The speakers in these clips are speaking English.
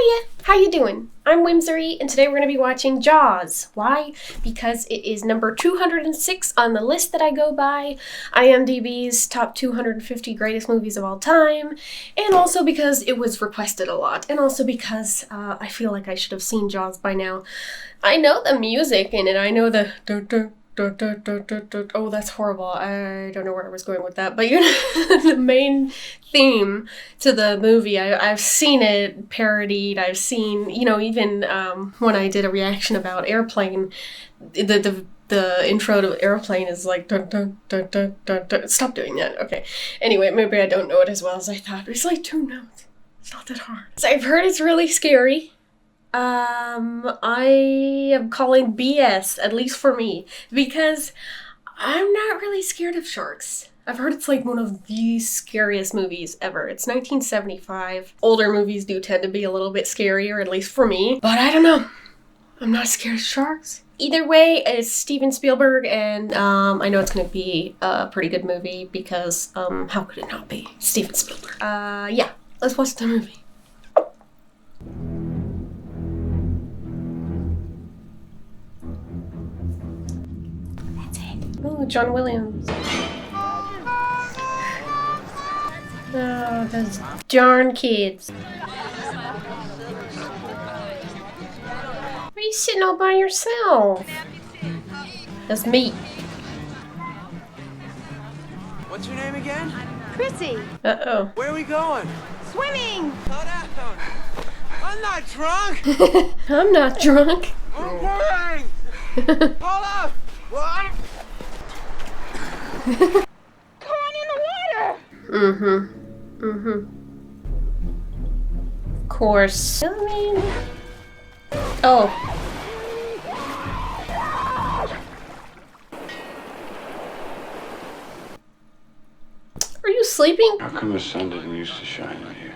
Hiya! How you doing? I'm Whimsery, and today we're going to be watching Jaws. Why? Because it is number 206 on the list that I go by, IMDb's top 250 greatest movies of all time, and also because it was requested a lot, and also because I feel like I should have seen Jaws by now. I know the music in it, I know the oh, that's horrible. I don't know where I was going with that, but you know, the main theme to the movie, I've seen it parodied. I've seen, you know, even when I did a reaction about Airplane, the intro to Airplane is like dun dun dun dun dun dun. Stop doing that. Okay. Anyway, maybe I don't know it as well as I thought. It's like 2 notes. It's not that hard. So I've heard it's really scary. I am calling BS, at least for me, because I'm not really scared of sharks. I've heard it's like one of the scariest movies ever. It's 1975. Older movies do tend to be a little bit scarier, at least for me. But I don't know. I'm not scared of sharks. Either way, it's Steven Spielberg, and I know it's going to be a pretty good movie because how could it not be? Steven Spielberg. Yeah, let's watch the movie. Oh, John Williams. Oh, those darn kids. Why are you sitting all by yourself? That's me. What's your name again? Chrissy. Uh-oh. Where are we going? Swimming. Slow down. I'm not drunk. I'm not drunk. I'm going. Hold up. What? Come on in the water. Of course. I mean... Oh. Are you sleeping? How come the sun didn't used to shine on you?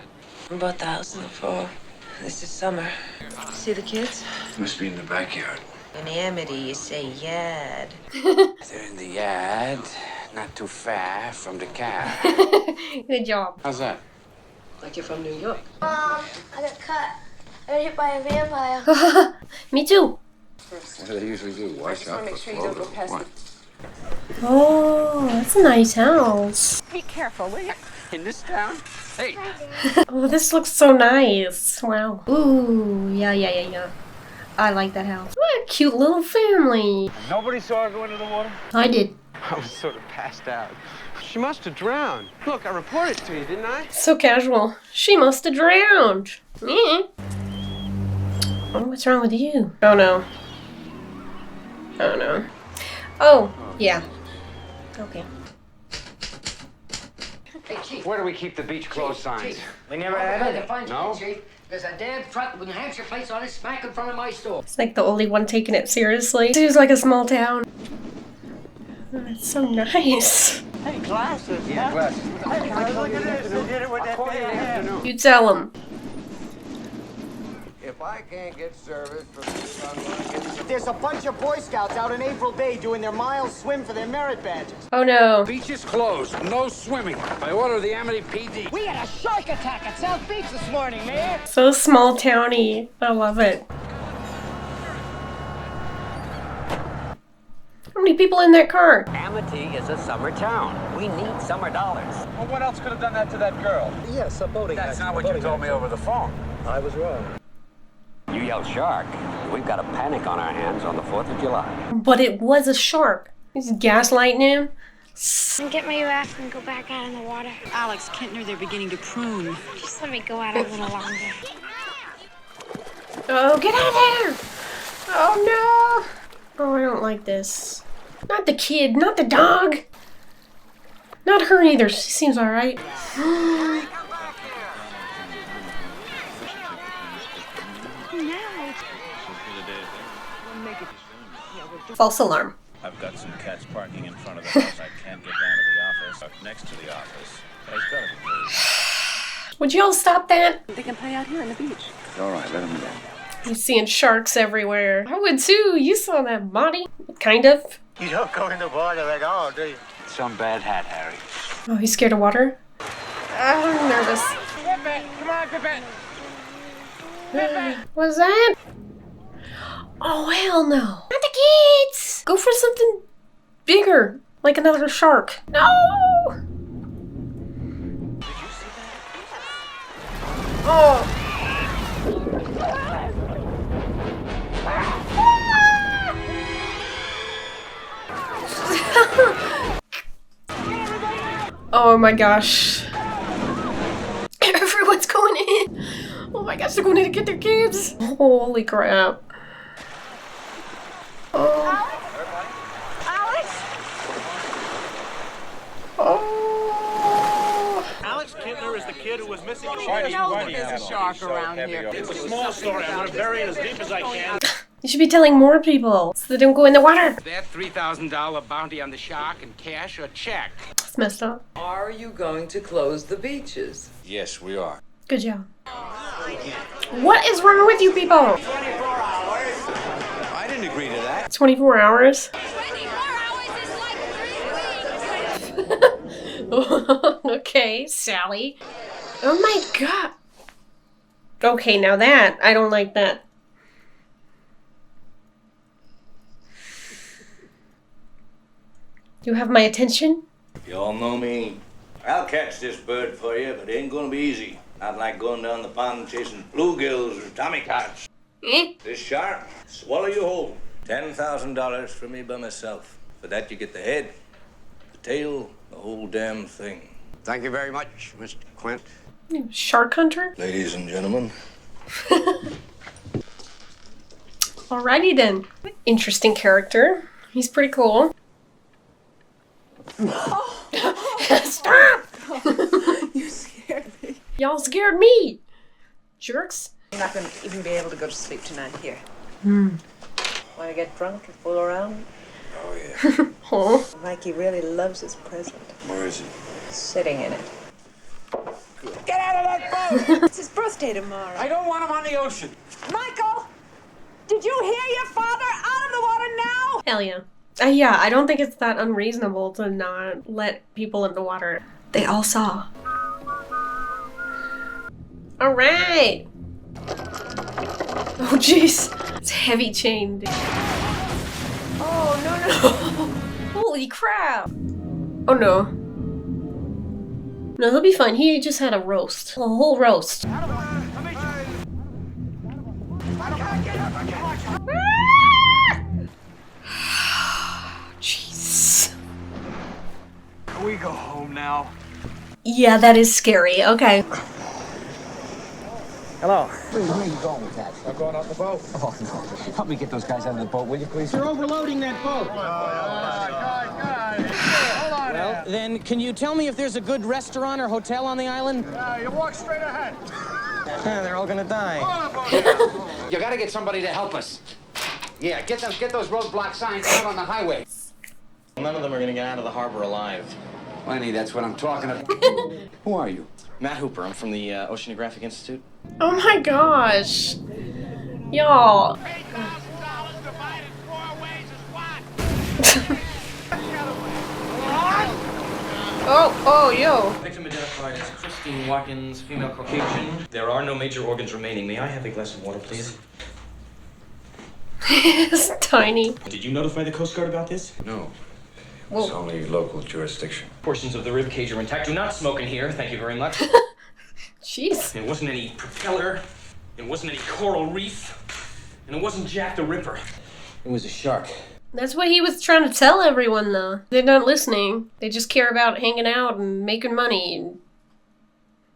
We bought the house in the fall. This is summer. See the kids? Must be in the backyard. In Amity, you say yard. They're in the yard, not too far from the car. Good job. How's that? Like you're from New York. I got cut. I got hit by a vampire. Me too. What do they usually do? Wash out for float or what? Oh, that's a nice house. Be careful, will you? In this town? Hey. Oh, this looks so nice. Wow. Ooh, yeah. I like that house. What a cute little family. Nobody saw her go into the water? I did. I was sort of passed out. She must have drowned. Look, I reported to you, didn't I? So casual. She must have drowned. Oh, what's wrong with you? Oh no. Oh no. Oh, yeah. Okay. Hey, Chief. Where do we keep the beach closed signs? We never had it. No? Chief. There's a damn truck with New Hampshire plates on it smack in front of my store. It's like the only one taking it seriously. Seems like a small town. Oh, it's so nice. Hey, glasses. Yeah, glasses. Hey, look at this. They did it with that big hand. You tell him. If I can't get service from this, I'm gonna get some. There's a bunch of Boy Scouts out in April Bay doing their mile swim for their merit badges. Oh no. Beach is closed. No swimming. By order of the Amity PD. We had a shark attack at South Beach this morning, man. So small towny. I love it. How many people in that car? Amity is a summer town. We need summer dollars. Well, what else could have done that to that girl? Yes, a boating That's not what you told me over the phone. I was wrong. You yell shark. We've got a panic on our hands on the 4th of July. But it was a shark. He's gaslighting him. Get my raft and go back out in the water. Alex Kintner, they're beginning to prune. Just let me go out a little longer. Oh, get out of there! Oh no! Oh, I don't like this. Not the kid, not the dog. Not her either. She seems alright. False alarm. I've got some cats parking in front of the house. I can't get down to the office. Next to the office. But it's gotta be moved. Would you all stop that? They can play out here on the beach. All right, let him go. You're seeing sharks everywhere. I would too. You saw that body. Kind of. You don't go in the water at all, do you? Some bad hat, Harry. Oh, he's scared of water? I'm nervous. Pippin, come on, Pippin. What's that? Oh, hell no. Not the kids! Go for something bigger, like another shark. No! Oh. Oh my gosh. Everyone's going in. Oh my gosh, they're going in to get their kids. Holy crap. Oh. Alex? Oh. Alex Kintner is the kid who was missing. You know that there's a shark around here. It's a small story. I'm going to bury it as deep as I can. You should be telling more people so they don't go in the water. That $3,000 bounty on the shark in cash or check? It's messed up. Are you going to close the beaches? Yes, we are. Good job. What is wrong with you people? I didn't agree to that. 24 hours? 24 hours is like 3 weeks. Okay, Sally. Oh my god. Okay, now that, I don't like that. You have my attention? You all know me. I'll catch this bird for you, but it ain't gonna be easy. Not like going down the pond chasing bluegills or tommycats. This shark, swallow you whole. $10,000 for me by myself. For that you get the head, the tail, the whole damn thing. Thank you very much, Mr. Quint. Shark hunter? Ladies and gentlemen. Alrighty then. Interesting character. He's pretty cool. Stop! You scared me. Y'all scared me! Jerks. You're not going to even be able to go to sleep tonight here. Want to get drunk and fool around? Oh, yeah. Oh. Mikey really loves his present. Where is he? Sitting in it. Get out of that boat! It's his birthday tomorrow. I don't want him on the ocean. Michael! Did you hear your father? Out of the water now! Hell yeah. Yeah, I don't think it's that unreasonable to not let people in the water. They all saw. Alright! Oh jeez. It's a heavy chain, dude. Oh, no. Holy crap! Oh no. No, he'll be fine. He just had a roast. A whole roast. Jeez. Can we go home now? Yeah, that is scary. Okay. Hello. Where are you going with that? I'm going off the boat. Oh, no. Help me get those guys out of the boat, will you, please? You're overloading that boat. Hold on. Well, then, can you tell me if there's a good restaurant or hotel on the island? You walk straight ahead. They're all gonna die. You gotta get somebody to help us. Yeah, get those roadblock signs out on the highway. None of them are gonna get out of the harbor alive. Lenny, that's what I'm talking about. Who are you? Matt Hooper, I'm from the Oceanographic Institute. Oh my gosh. Y'all. $8,000 divided 4 ways is what? Oh, yo. Victim identified as Christine Watkins, female Caucasian. There are no major organs remaining. May I have a glass of water, please? It's tiny. Did you notify the Coast Guard about this? No. Whoa. It's only local jurisdiction. Portions of the rib cage are intact. Do not smoke in here. Thank you very much. Jeez. It wasn't any propeller. It wasn't any coral reef. And it wasn't Jack the Ripper. It was a shark. That's what he was trying to tell everyone, though. They're not listening. They just care about hanging out and making money and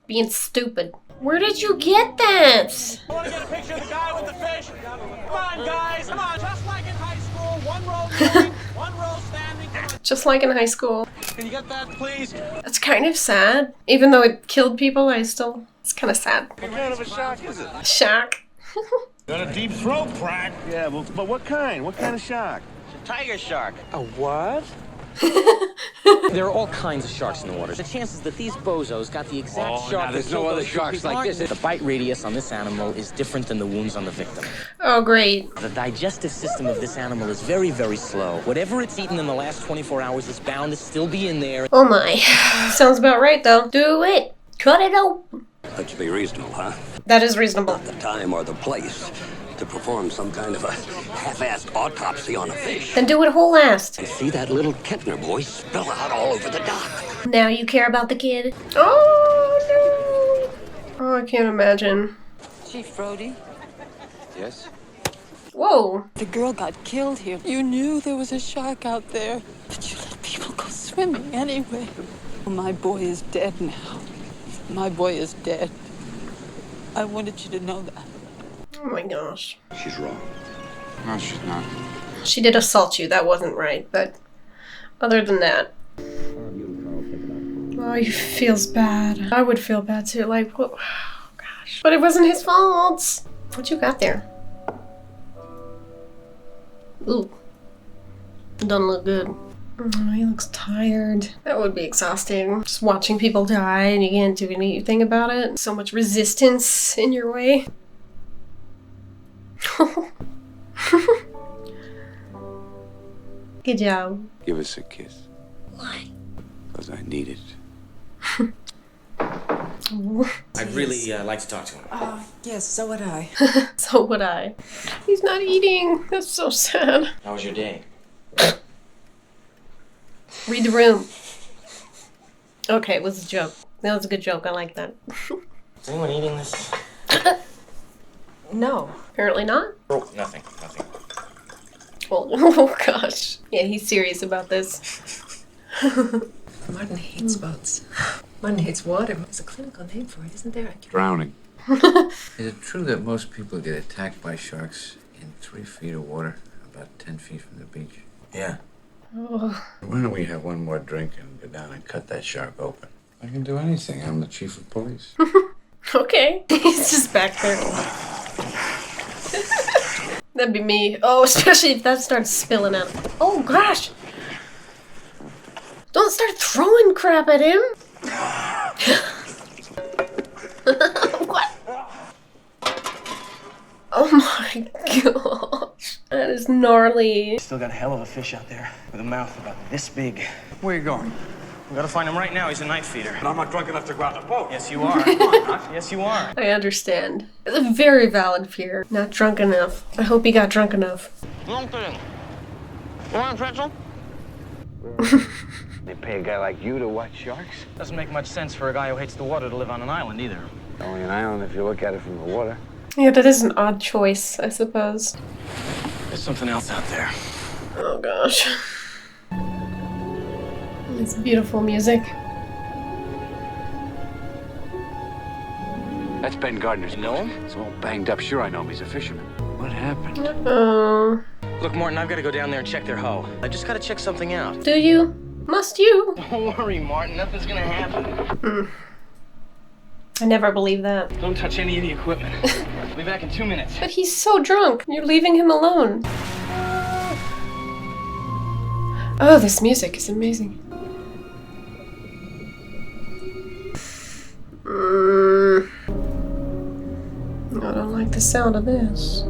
being stupid. Where did you get that? I want to get a picture of the guy with the fish. Come on, guys. Come on. Just like in high school. One row kneeling, one row standing. Come on. Just like in high school. Can you get that, please? That's kind of sad. Even though it killed people, it's kind of sad. What kind of a shark is it? Shark. Got a deep throat crack. Yeah, but what kind? What kind of shark? Tiger shark. A what? There are all kinds of sharks in the water. The chances that these bozos got the exact shark now there's that no killed other those two sharks people like aren't- this. The bite radius on this animal is different than the wounds on the victim. Oh, great. The digestive system of this animal is very, very slow. Whatever it's eaten in the last 24 hours is bound to still be in there. Oh my. Sounds about right, though. Do it. Cut it open. Let's be reasonable, huh? That is reasonable. The time or the place to perform some kind of a half-assed autopsy on a fish. Then do it whole-assed. And see that little Kettner boy spill out all over the dock. Now you care about the kid? Oh, no. Oh, I can't imagine. Chief Brody? Yes? Whoa. The girl got killed here. You knew there was a shark out there, but you let people go swimming anyway. My boy is dead now. My boy is dead. I wanted you to know that. Oh my gosh. She's wrong. No, she's not. She did assault you. That wasn't right. But other than that. Oh, he feels bad. I would feel bad too. Like, what? Oh gosh. But it wasn't his fault. What you got there? Ooh. Doesn't look good. Oh, he looks tired. That would be exhausting. Just watching people die and you can't do anything about it. So much resistance in your way. Good job. Give us a kiss. Why? Because I need it. I'd really like to talk to him. Yes, so would I. So would I. He's not eating. That's so sad. How was your day? Read the room. Okay, it was a joke. That was a good joke. I like that. Is anyone eating this? No. Apparently not. Oh, nothing. Well, oh gosh. Yeah, he's serious about this. Martin hates boats. Martin hates water. There's a clinical name for it, isn't there? Drowning. Is it true that most people get attacked by sharks in 3 feet of water, about 10 feet from the beach? Yeah. Oh. Why don't we have one more drink and go down and cut that shark open? I can do anything. I'm the chief of police. Okay. He's just back there. That'd be me. Oh, especially if that starts spilling out. Oh gosh! Don't start throwing crap at him! What? Oh my gosh. That is gnarly. Still got a hell of a fish out there with a mouth about this big. Where you going? We gotta find him right now. He's a night feeder. And I'm not drunk enough to go out the boat. Yes, you are. Yes, you are. I understand. It's a very valid fear. Not drunk enough. I hope he got drunk enough. Long thing. You want a pretzel? They pay a guy like you to watch sharks? Doesn't make much sense for a guy who hates the water to live on an island either. Only an island if you look at it from the water. Yeah, that is an odd choice, I suppose. There's something else out there. Oh gosh. It's beautiful music. That's Ben Gardner's. You know him? He's all banged up. Sure, I know him. He's a fisherman. What happened? Oh. Look, Martin, I've got to go down there and check their hull. I just got to check something out. Do you? Must you? Don't worry, Martin. Nothing's gonna happen. I never believe that. Don't touch any of the equipment. I'll be back in 2 minutes. But he's so drunk. You're leaving him alone. Oh, this music is amazing. I don't like the sound of this.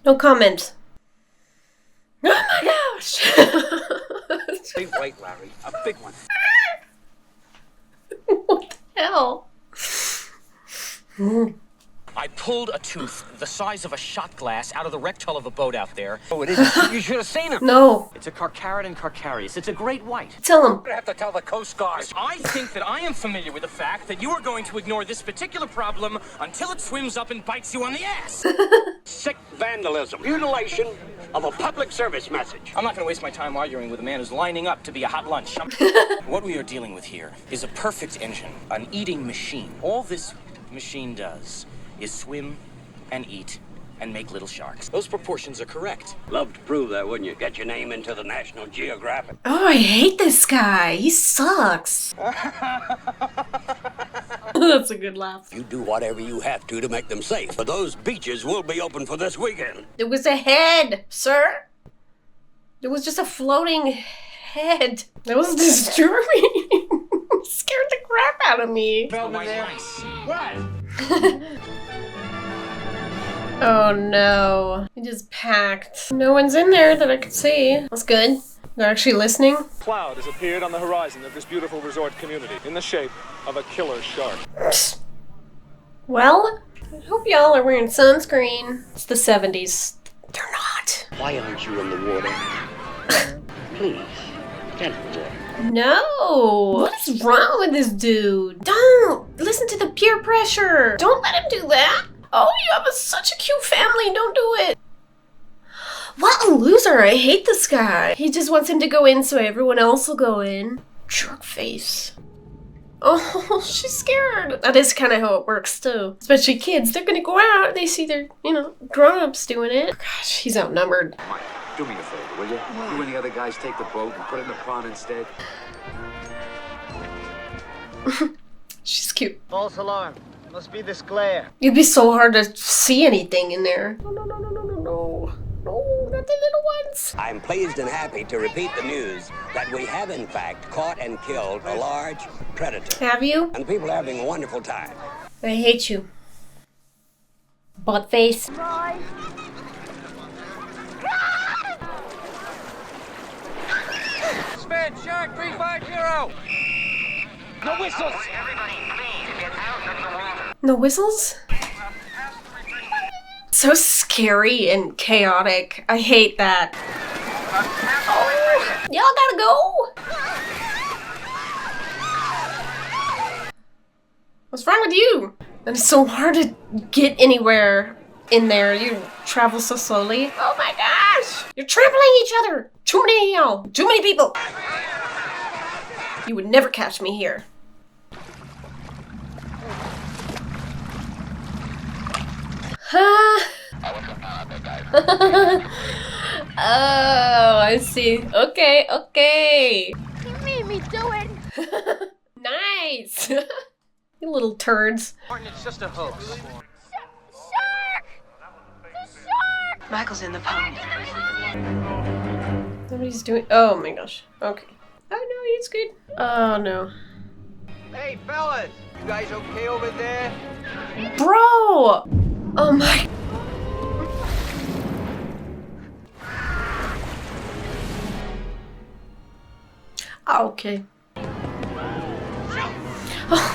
No comment. Oh my gosh! Big white, Larry. A big one. What the hell? I pulled a tooth the size of a shot glass out of the wrecked hull of a boat out there. Oh, it is. You should have seen him. No. It's a Carcharodon carcharias. It's a great white. Tell him. I have to tell the Coast Guard. I think that I am familiar with the fact that you are going to ignore this particular problem until it swims up and bites you on the ass. Sick vandalism. Mutilation of a public service message. I'm not going to waste my time arguing with a man who's lining up to be a hot lunch. What we are dealing with here is a perfect engine, an eating machine. All this machine does is swim and eat and make little sharks. Those proportions are correct. Love to prove that, wouldn't you? Get your name into the National Geographic. Oh, I hate this guy. He sucks. That's a good laugh. You do whatever you have to make them safe. But those beaches will be open for this weekend. It was a head, sir. It was just a floating head. That was disturbing. Scared the crap out of me. What? Oh no. It just packed. No one's in there that I could see. That's good. They're actually listening. Cloud has appeared on the horizon of this beautiful resort community in the shape of a killer shark. Well, I hope y'all are wearing sunscreen. It's the 70s. They're not. Why aren't you in the water? Please, get in the water. No! What is wrong with this dude? Don't! Listen to the peer pressure! Don't let him do that! Oh, you have such a cute family, don't do it! What a loser! I hate this guy! He just wants him to go in so everyone else will go in. Jerk face. Oh, she's scared. That is kind of how it works too. Especially kids, they're gonna go out, they see their, grown-ups doing it. Gosh, he's outnumbered. Mike, do me a favor, will you? You and the other guys take the boat and put it in the pond instead. She's cute. False alarm. Must be this glare. It'd be so hard to see anything in there. No, not the little ones. I'm pleased and happy to repeat the news that we have in fact caught and killed a large predator. Have you? And people are having a wonderful time. I hate you. Butt face. Spin shark 350. No whistles. No whistles? So scary and chaotic. I hate that. Oh, y'all gotta go. What's wrong with you? And it's so hard to get anywhere in there. You travel so slowly. Oh my gosh! You're trampling each other. Too many of y'all. Too many people. You would never catch me here. Oh, I see. Okay. You made me do it. Nice. You little turds. Martin, it's just a hoax. Shark! The shark! Michael's in the pond. Somebody's doing. Oh my gosh. Okay. Oh no, it's good. Oh no. Hey, fellas! You guys okay over there? Bro! Oh my. Oh, okay. Oh.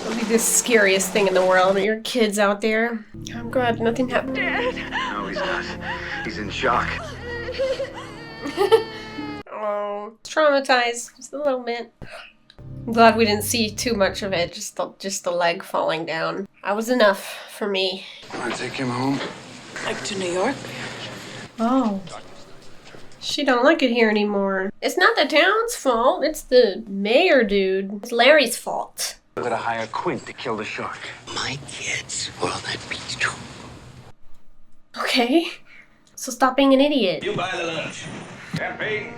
It'll be the scariest thing in the world. Your kids out there. I'm glad nothing happened. No, he's not. He's in shock. Oh, traumatized just a little bit. I'm glad we didn't see too much of it. Just the leg falling down. That was enough for me. Want to take him home? Like to New York? Oh. She don't like it here anymore. It's not the town's fault. It's the mayor dude. It's Larry's fault. We're gonna hire Quint to kill the shark. My kids were on that beach too. Okay. So stop being an idiot. You buy the lunch. Champagne,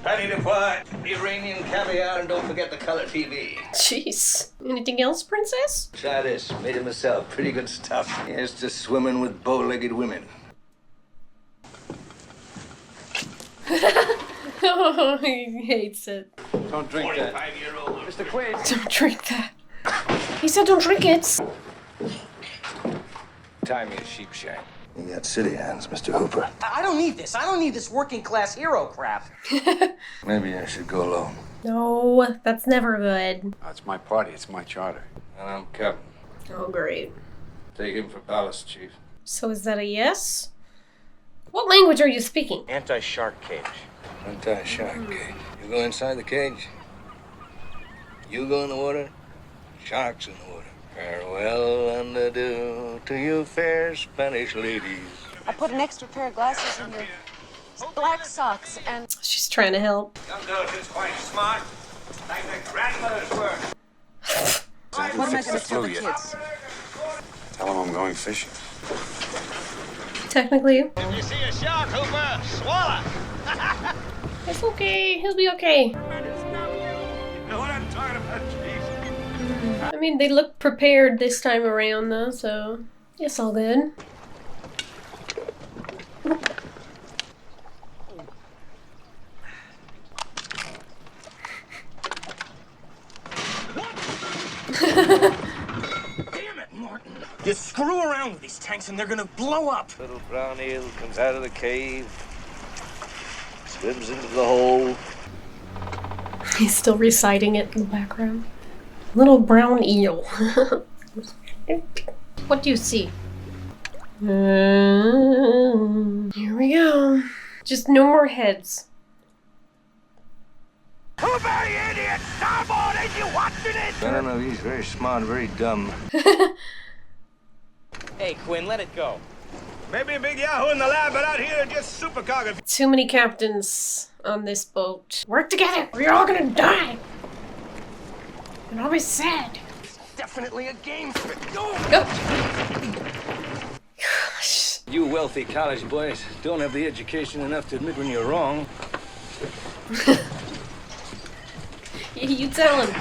patty de foie, Iranian caviar, and don't forget the color TV. Jeez. Anything else, princess? Try this. Made it myself. Pretty good stuff. Here's to swimming with bow-legged women. Oh, he hates it. Don't drink that. 45-year-old. Mr. Quint. Don't drink that. He said don't drink it. Tie me a sheep shank. You got city hands, Mr. Hooper. I don't need this. I don't need this working class hero crap. Maybe I should go alone. No, that's never good. Oh, it's my party. It's my charter. And I'm Captain. Oh, great. Take him for palace, Chief. So is that a yes? What language are you speaking? Anti-shark cage. Anti-shark cage. You go inside the cage. You go in the water. Sharks in the water. Farewell and adieu to you fair Spanish ladies. I put an extra pair of glasses in your black socks and... She's trying to help. Young Dawson's quite smart. Like their grandmothers were. What am I going to tell the kids? Tell him I'm going fishing. Technically. If you see a shark, Hooper, swallow. It's okay. He'll be okay. You know what I'm talking about, Chief? I mean, they look prepared this time around, though, so it's all good. You screw around with these tanks and they're gonna blow up. Little brown eel comes out of the cave, swims into the hole. He's still reciting it in the background. Little brown eel. What do you see? Here we go. Just no more heads. Who very idiot! Starboard, ain't you watching it? I don't know, he's very smart, very dumb. Hey, Quinn, let it go. Maybe a big yahoo in the lab, but out here just supercargo. Too many captains on this boat. Work together, or you're all gonna die. And I'll be sad. Definitely a game for it. Go! Gosh. You wealthy college boys don't have the education enough to admit when you're wrong. You tell him.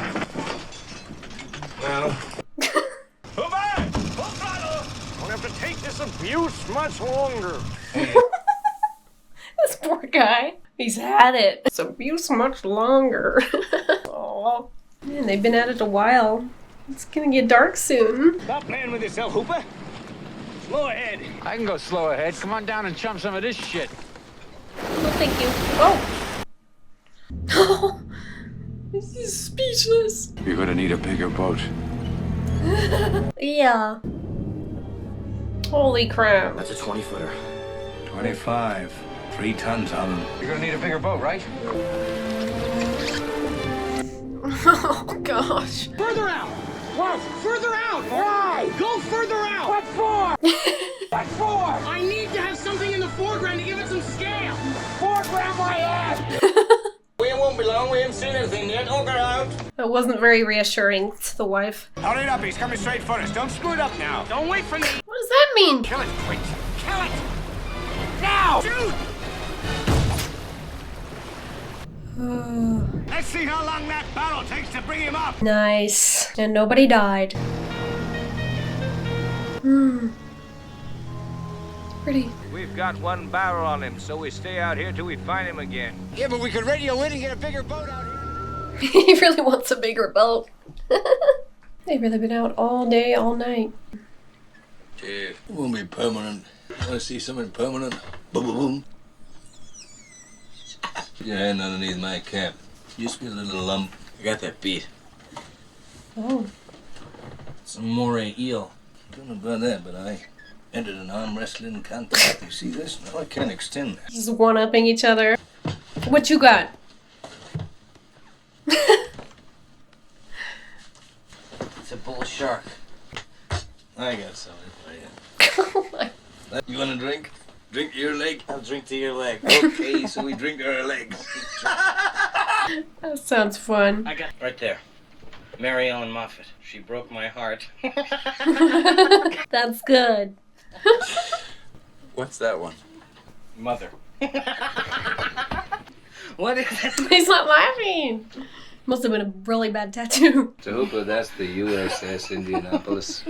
Well. Full throttle! Won't have to take this abuse much longer. This poor guy. He's had it. It's abuse much longer. Aww. Man, they've been at it a while. It's gonna get dark soon. Stop playing with yourself, Hooper. Slow ahead. I can go slow ahead. Come on down and chum some of this shit. Oh, thank you. Oh! He's speechless. You're gonna need a bigger boat. Yeah. Holy crap. That's a 20-footer. 25. 3 tons on them. You're gonna need a bigger boat, right? Oh, gosh. Further out! What? Further out! Why? Go further out! What for? What for? I need to have something in the foreground to give it some scale! Foreground my ass! We won't be long, we haven't seen anything yet. Over out! That wasn't very reassuring to the wife. Hurry it up, he's coming straight for us. Don't screw it up now. Don't wait for me! What does that mean? Kill it, quick. Kill it! Now! Shoot! Let's see how long that barrel takes to bring him up. Nice. And nobody died. Pretty. We've got 1 barrel on him, so we stay out here till we find him again. Yeah, but we could radio in and get a bigger boat out here. He really wants a bigger boat. They've really been out all day, all night. Yeah, it won't be permanent. Want to see something permanent? Boom, boom, boom. Put your hand underneath my cap. Just be a little lump. I got that beat. Oh. It's a moray eel. I don't know about that, but I entered an arm wrestling contest. You see this? Now I can't extend that. Just one-upping each other. What you got? It's a bull shark. I got something for you. Oh my. You want to drink? Drink to your leg? I'll drink to your leg. Okay, so we drink to our legs. That sounds fun. I got right there. Mary Ellen Moffat. She broke my heart. That's good. What's that one? Mother. What is it? He's not laughing. Must have been a really bad tattoo. So Hooper, that's the USS Indianapolis.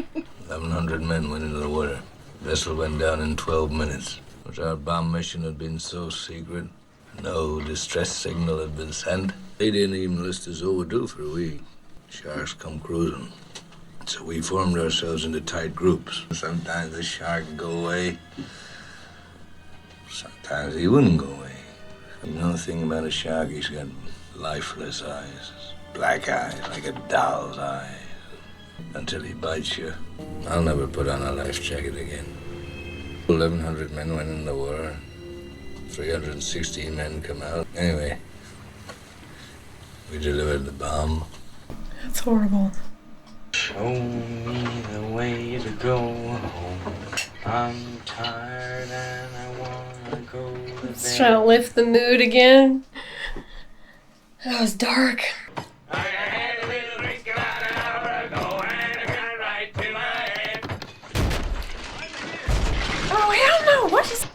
1,100 men went into the water. Vessel went down in 12 minutes. But our bomb mission had been so secret, no distress signal had been sent. They didn't even list us overdue for a week. Sharks come cruising. So we formed ourselves into tight groups. Sometimes the shark would go away. Sometimes he wouldn't go away. You know the thing about a shark, he's got lifeless eyes. Black eyes, like a doll's eyes. Until he bites you. I'll never put on a life jacket again. 1,100 men went in the war. 316 men come out. Anyway, we delivered the bomb. That's horrible. Show me the way to go home. I'm tired and I wanna go to bed. Just trying to lift the mood again. That was dark. I had a little drink about an hour ago and I got right to my head. Oh, hell no! What is...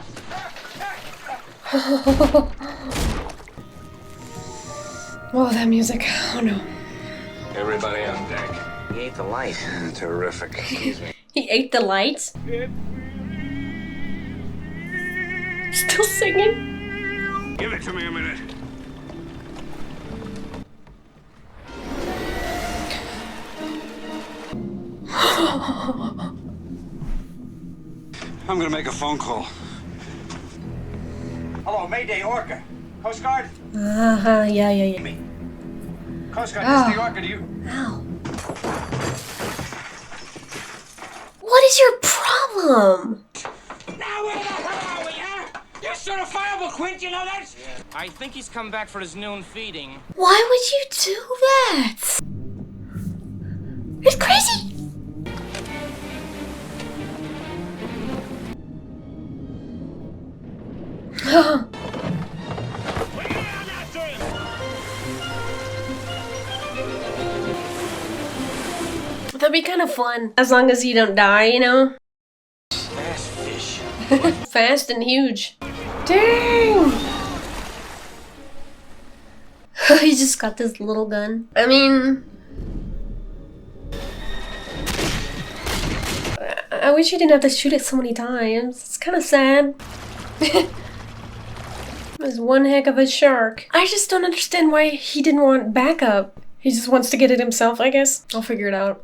Oh, that music. Oh, no. Everybody on deck. He ate the light. Terrific. Excuse me. He ate the lights? Still singing? Give it to me a minute. I'm gonna make a phone call. Hello, Mayday Orca. Coast Guard? Yeah. Coast Guard, this is the Orca, do you... Ow. What is your problem? Now where the hell are we, huh? You're certifiable, Quint, you know that? I think he's come back for his noon feeding. Why would you do that? It's crazy. That'd be kind of fun, as long as you don't die, you know? Fast fish. Fast and huge. Dang! He just got this little gun. I mean... I wish he didn't have to shoot it so many times. It's kind of sad. There's one heck of a shark. I just don't understand why he didn't want backup. He just wants to get it himself, I guess. I'll figure it out.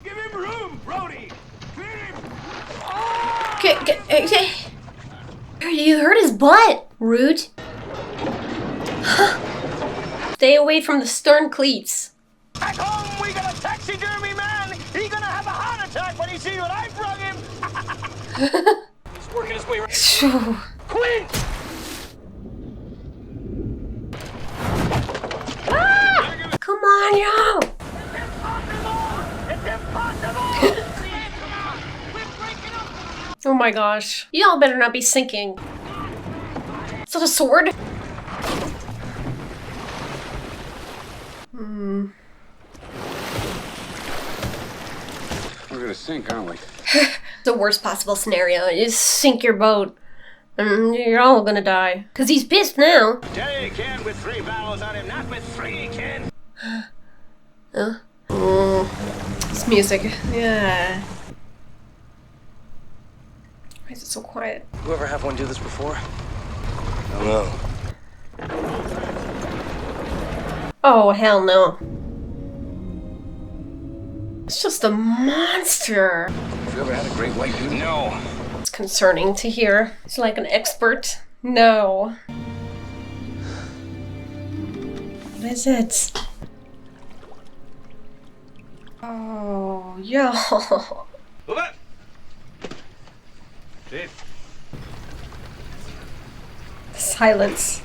Give him room, Brody! Clear him! Okay. You hurt his butt, Rude. Stay away from the stern cleats. Back home, we got a taxidermy man! He gonna have a heart attack when he see what I brought him! He's working his way right. Quint! Come on, yo! It's impossible! Oh my gosh. Y'all better not be sinking. Is that a sword? We're gonna sink, aren't we? The worst possible scenario is sink your boat. And you're all gonna die. Cause he's pissed now. Jerry can with 3 barrels on him, not with 3 can. This music. Yeah. Why is it so quiet? You ever have one do this before? No. Oh, hell no. It's just a monster. Have you ever had a great white dude? No. It's concerning to hear. He's like an expert. No. What is it? Oh, yo. Move it! Chief. Silence.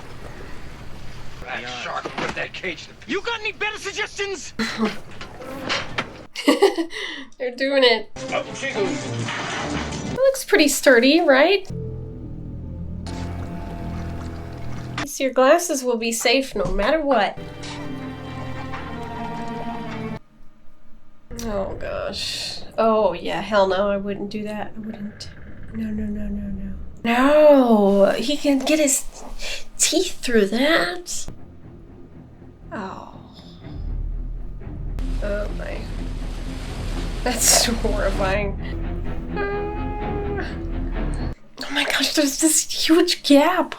That shark put that cage. You got any better suggestions? They're doing it. Up she goes. It looks pretty sturdy, right? At least your glasses will be safe no matter what. Oh gosh. Oh yeah, hell no, I wouldn't do that. I wouldn't. No. No! He can get his teeth through that. Oh. Oh my. That's horrifying. Oh my gosh, there's this huge gap.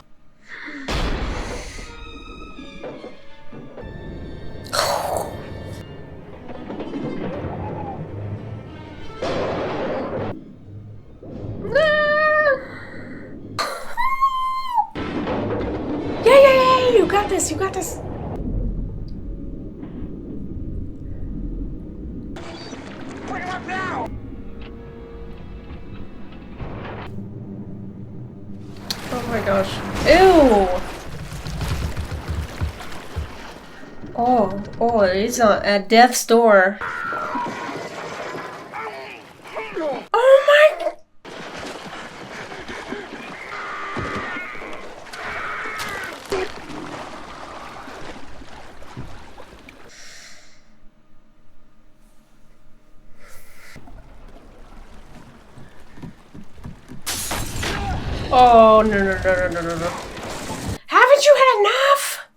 Yeah, you got this, Bring him up now! Oh my gosh. Ew! Oh, it's at death's door. Oh my... Oh, no. Haven't you had enough?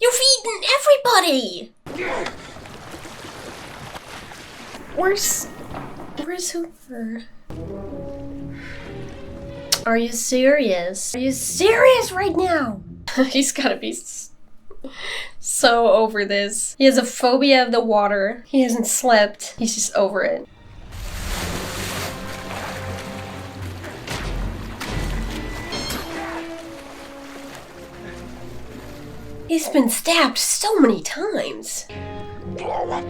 You've eaten everybody! Where's Hooper? Are you serious? Are you serious right now? He's gotta be so over this. He has a phobia of the water. He hasn't slept. He's just over it. He's been stabbed so many times. Blow up.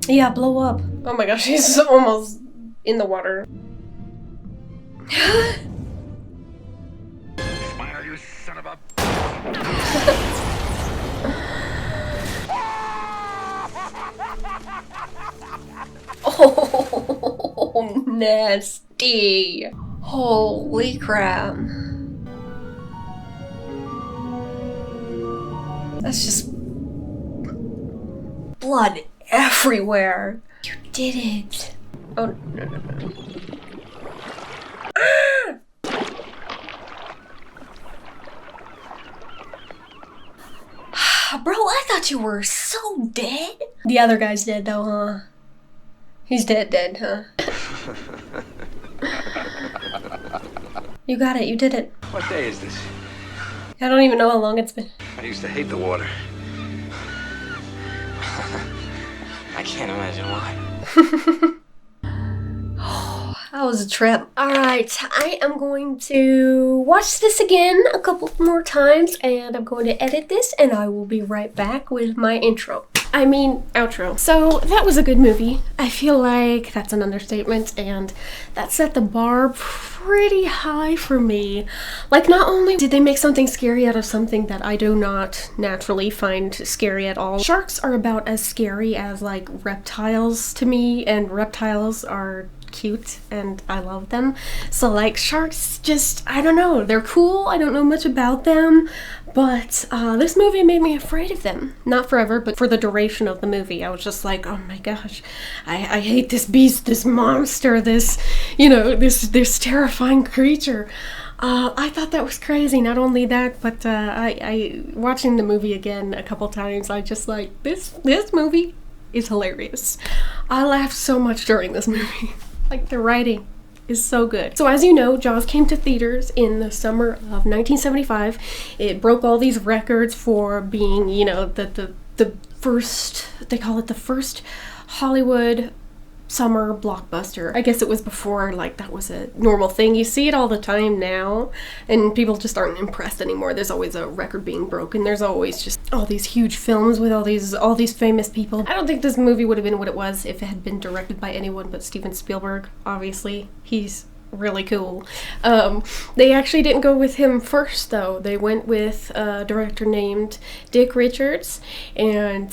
Yeah, blow up. Oh my gosh, he's almost in the water. Smile, you son of a... Oh, nasty. Holy crap. That's just blood everywhere. You did it. Oh, no. Ah! Bro, I thought you were so dead. The other guy's dead though, huh? He's dead, huh? You got it, you did it. What day is this? I don't even know how long it's been. I used to hate the water. I can't imagine why. That was a trip. Alright, I am going to watch this again a couple more times and I'm going to edit this and I will be right back with my intro. I mean, outro. So that was a good movie. I feel like that's an understatement and that set the bar pretty high for me. Like, not only did they make something scary out of something that I do not naturally find scary at all. Sharks are about as scary as like reptiles to me, and reptiles are cute and I love them. So like sharks just, I don't know, they're cool. I don't know much about them, but this movie made me afraid of them. Not forever, but for the duration of the movie. I was just like, oh my gosh, I hate this beast, this monster, this, you know, this terrifying creature. I thought that was crazy. Not only that, but I watching the movie again a couple times, I just like, this movie is hilarious. I laughed so much during this movie. Like, the writing is so good. So as you know, Jaws came to theaters in the summer of 1975. It broke all these records for being, you know, the first, they call it the first Hollywood summer blockbuster. I guess it was before, like, that was a normal thing. You see it all the time now, and people just aren't impressed anymore. There's always a record being broken. There's always just all these huge films with all these famous people. I don't think this movie would have been what it was if it had been directed by anyone but Steven Spielberg, obviously. He's really cool. They actually didn't go with him first, though. They went with a director named Dick Richards, and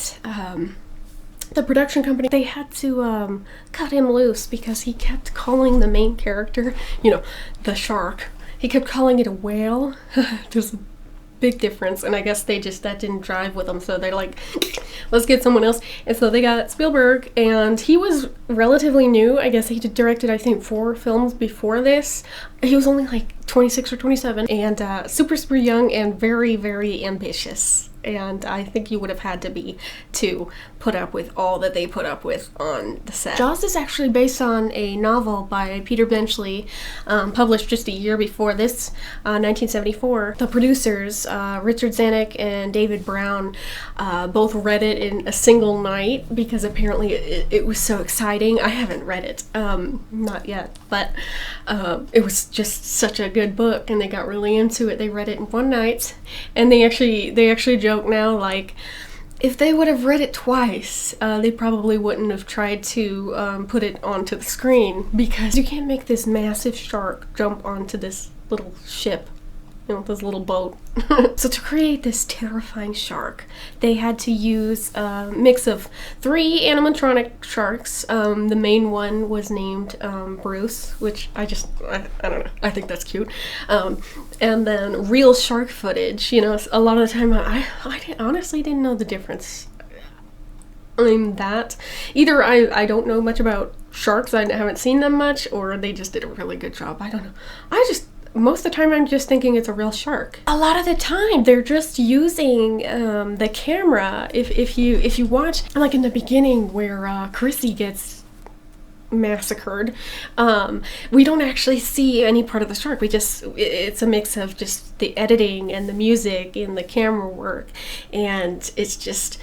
the production company, they had to cut him loose because he kept calling the main character, you know, the shark. He kept calling it a whale. There's a big difference, and I guess that didn't drive with them, so they're like, let's get someone else. And so they got Spielberg, and he was relatively new. I guess he directed, I think, 4 films before this. He was only like 26 or 27, and super young and very, very ambitious. And I think you would have had to be to put up with all that they put up with on the set. Jaws is actually based on a novel by Peter Benchley, published just a year before this, 1974. The producers, Richard Zanuck and David Brown, both read it in a single night because apparently it was so exciting. I haven't read it, not yet, but it was just such a good book and they got really into it. They read it in one night, and they actually joke now, like, if they would have read it twice, they probably wouldn't have tried to put it onto the screen, because you can't make this massive shark jump onto this little ship, you know, this little boat. So to create this terrifying shark, they had to use a mix of 3 animatronic sharks. The main one was named Bruce, which I don't know, I think that's cute. And then real shark footage. You know, a lot of the time I honestly didn't know the difference. Either I don't know much about sharks, I haven't seen them much, or they just did a really good job. I don't know. Most of the time I'm just thinking it's a real shark. A lot of the time they're just using the camera. If you watch, like in the beginning where Chrissy gets massacred, we don't actually see any part of the shark. It's a mix of just the editing and the music and the camera work, and it's just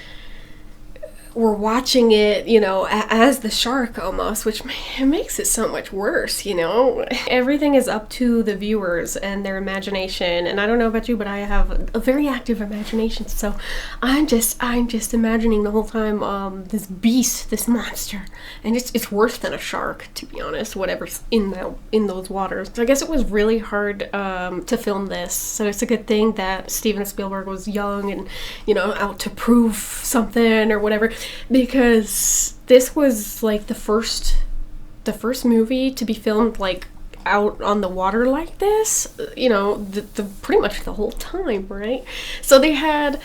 we're watching it, you know, as the shark almost, which makes it so much worse, you know? Everything is up to the viewers and their imagination, and I don't know about you, but I have a very active imagination, so I'm just imagining the whole time this beast, this monster, and it's worse than a shark, to be honest, whatever's in those waters. So I guess it was really hard to film this, so it's a good thing that Steven Spielberg was young and, you know, out to prove something or whatever, because this was like the first movie to be filmed like out on the water like this, you know, the pretty much the whole time, right? So they had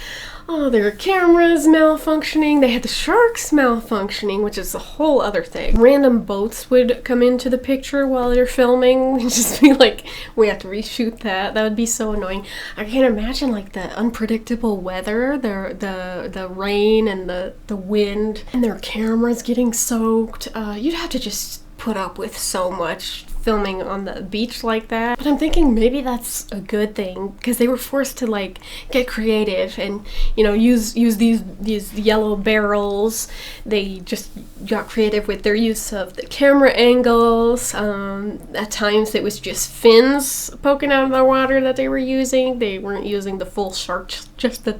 their cameras malfunctioning, they had the sharks malfunctioning, which is a whole other thing. Random boats would come into the picture while they're filming, and just be like, we have to reshoot that. That would be so annoying. I can't imagine like the unpredictable weather, the rain and the wind, and their cameras getting soaked. You'd have to just put up with so much filming on the beach like that. But I'm thinking maybe that's a good thing, because they were forced to like get creative and, you know, use these yellow barrels. They just got creative with their use of the camera angles. At times it was just fins poking out of the water that they were using. They weren't using the full shark, just the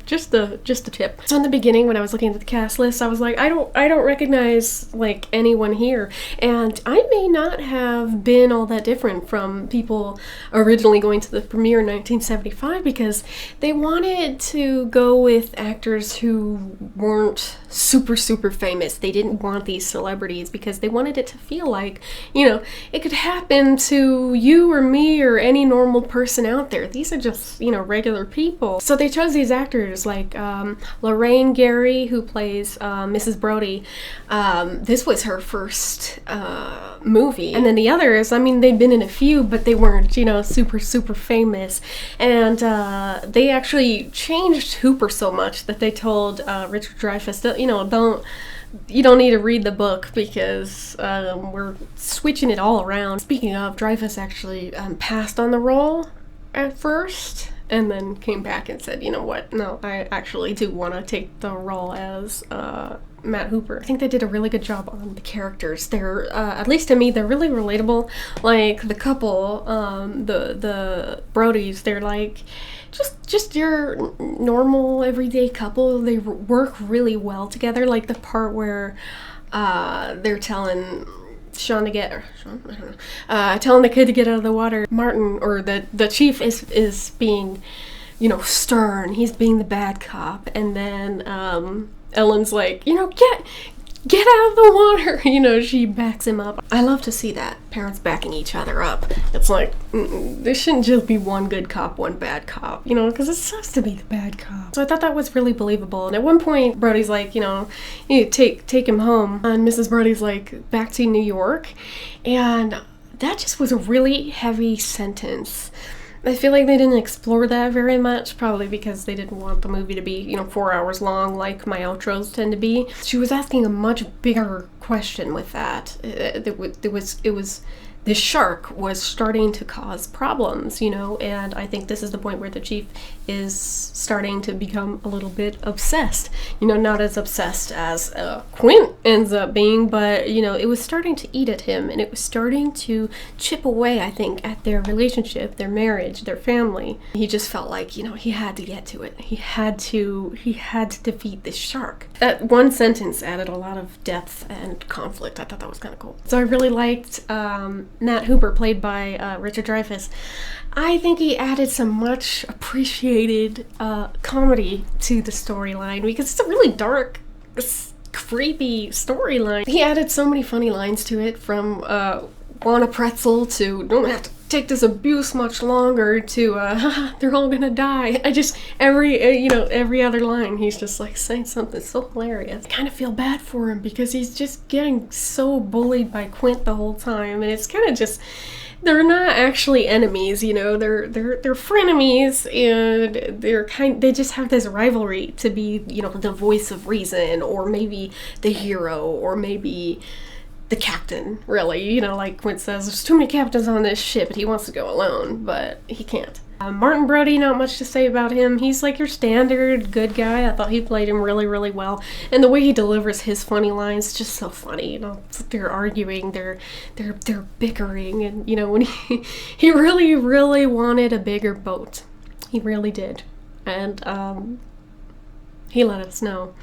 tip. So in the beginning, when I was looking at the cast list, I was like, I don't recognize like anyone here, and I may not have been all that different from people originally going to the premiere in 1975, because they wanted to go with actors who weren't super famous. They didn't want these celebrities because they wanted it to feel like, you know, it could happen to you or me or any normal person out there. These are just, you know, regular people. So they chose these actors like Lorraine Gary, who plays Mrs. Brody. This was her first movie, and then the others, I mean, they'd been in a few, but they weren't, you know, super famous. And they actually changed Hooper so much that they told Richard Dreyfuss, you know, you don't need to read the book, because we're switching it all around. Speaking of, Dreyfuss actually passed on the role at first, and then came back and said, you know what, no, I actually do want to take the role as Matt Hooper. I think they did a really good job on the characters. They're, at least to me, they're really relatable. Like the couple, the Brodies, they're like just your normal everyday couple. They work really well together. Like the part where they're telling telling the kid to get out of the water. Martin, or the chief, is being, you know, stern. He's being the bad cop, and then Ellen's like, you know, get out of the water. You know, she backs him up. I love to see that, parents backing each other up. It's like, there shouldn't just be one good cop, one bad cop, you know, because it sucks to be the bad cop. So I thought that was really believable. And at one point, Brody's like, you know, you take him home, and Mrs. Brody's like, back to New York. And that just was a really heavy sentence. I feel like they didn't explore that very much, probably because they didn't want the movie to be, you know, 4 hours long like my outros tend to be. She was asking a much bigger question with that. This shark was starting to cause problems, you know, and I think this is the point where the chief is starting to become a little bit obsessed. You know, not as obsessed as Quint ends up being, but, you know, it was starting to eat at him, and it was starting to chip away, I think, at their relationship, their marriage, their family. He just felt like, you know, he had to get to it. He had to defeat this shark. That one sentence added a lot of depth and conflict. I thought that was kind of cool. So I really liked Matt Hooper, played by Richard Dreyfuss. I think he added some much appreciated comedy to the storyline, because it's a really dark, creepy storyline. He added so many funny lines to it, from want a pretzel to don't have to take this abuse much longer to they're all gonna die. I just, every other line, he's just like saying something so hilarious. I kind of feel bad for him, because he's just getting so bullied by Quint the whole time, and it's kind of just, they're not actually enemies, you know, they're frenemies, and they just have this rivalry to be, you know, the voice of reason, or maybe the hero, or maybe the captain, really. You know, like Quint says, there's too many captains on this ship, and he wants to go alone, but he can't. Martin Brody, not much to say about him. He's like your standard good guy. I thought he played him really, really well. And the way he delivers his funny lines is just so funny. You know, they're arguing, they're bickering, and you know, when he really, really wanted a bigger boat. He really did. And he let us know.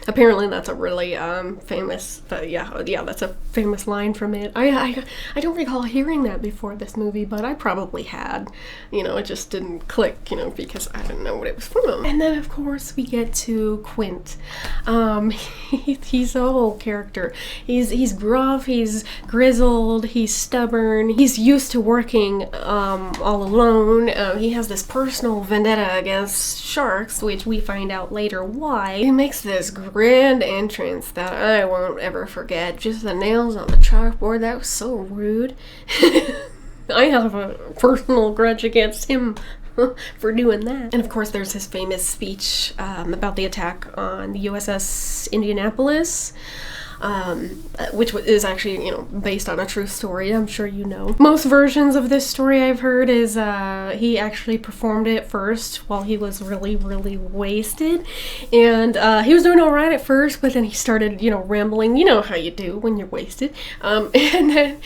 Apparently that's a really famous, yeah, that's a famous line from it. I don't recall hearing that before this movie, but I probably had. You know, it just didn't click, you know, because I didn't know what it was from. And then, of course, we get to Quint. He's a whole character. He's gruff, he's grizzled, he's stubborn, he's used to working all alone. He has this personal vendetta against sharks, which we find out later why. He makes this grand entrance that I won't ever forget. Just the nails on the chalkboard. That was so rude. I have a personal grudge against him for doing that. And of course there's his famous speech about the attack on the USS Indianapolis. Which is actually, you know, based on a true story, I'm sure you know. Most versions of this story I've heard is he actually performed it first while he was really, really wasted. And he was doing alright at first, but then he started, you know, rambling. You know how you do when you're wasted. And then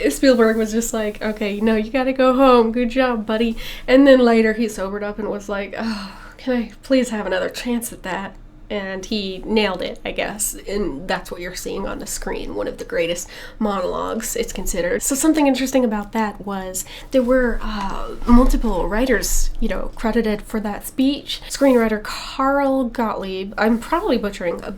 Spielberg was just like, okay, no, you gotta go home. Good job, buddy. And then later he sobered up and was like, oh, can I please have another chance at that? And he nailed it, I guess, and that's what you're seeing on the screen, one of the greatest monologues, it's considered. So something interesting about that was there were multiple writers, you know, credited for that speech. Screenwriter Carl Gottlieb, I'm probably butchering a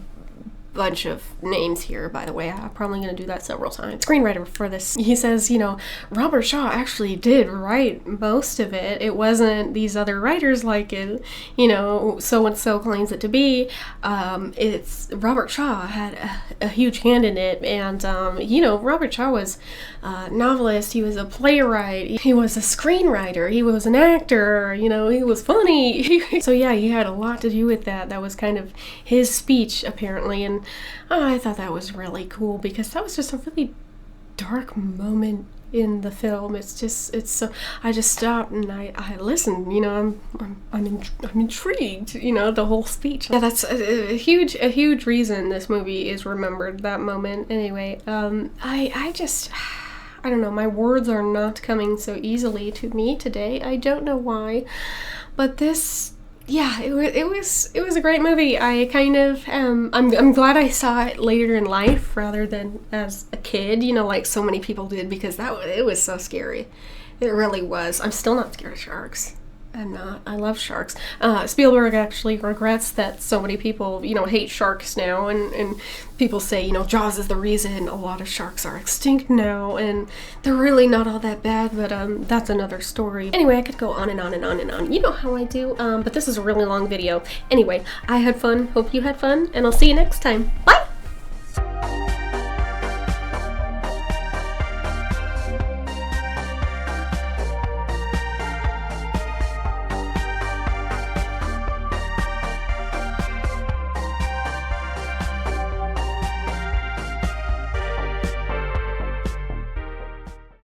bunch of names here, by the way. I'm probably going to do that several times. Screenwriter for this, he says, you know, Robert Shaw actually did write most of it. It wasn't these other writers like it, you know, so-and-so claims it to be. It's Robert Shaw had a huge hand in it, and, you know, Robert Shaw was a novelist, he was a playwright, he was a screenwriter, he was an actor, you know, he was funny. So yeah, he had a lot to do with that. That was kind of his speech, apparently, and I thought that was really cool because that was just a really dark moment in the film. It's so, I just stopped and I listened, you know, I'm intrigued, you know, the whole speech. Yeah, that's a huge reason this movie is remembered, that moment. Anyway, I don't know, my words are not coming so easily to me today. I don't know why, but this, yeah, it was a great movie. I kind of I'm glad I saw it later in life rather than as a kid, you know, like so many people did, because it was so scary. It really was. I'm still not scared of sharks. I'm not. I love sharks. Spielberg actually regrets that so many people, you know, hate sharks now, and people say, you know, Jaws is the reason a lot of sharks are extinct now, and they're really not all that bad, but that's another story. Anyway, I could go on and on and on and on. You know how I do, but this is a really long video. Anyway, I had fun. Hope you had fun, and I'll see you next time. Bye!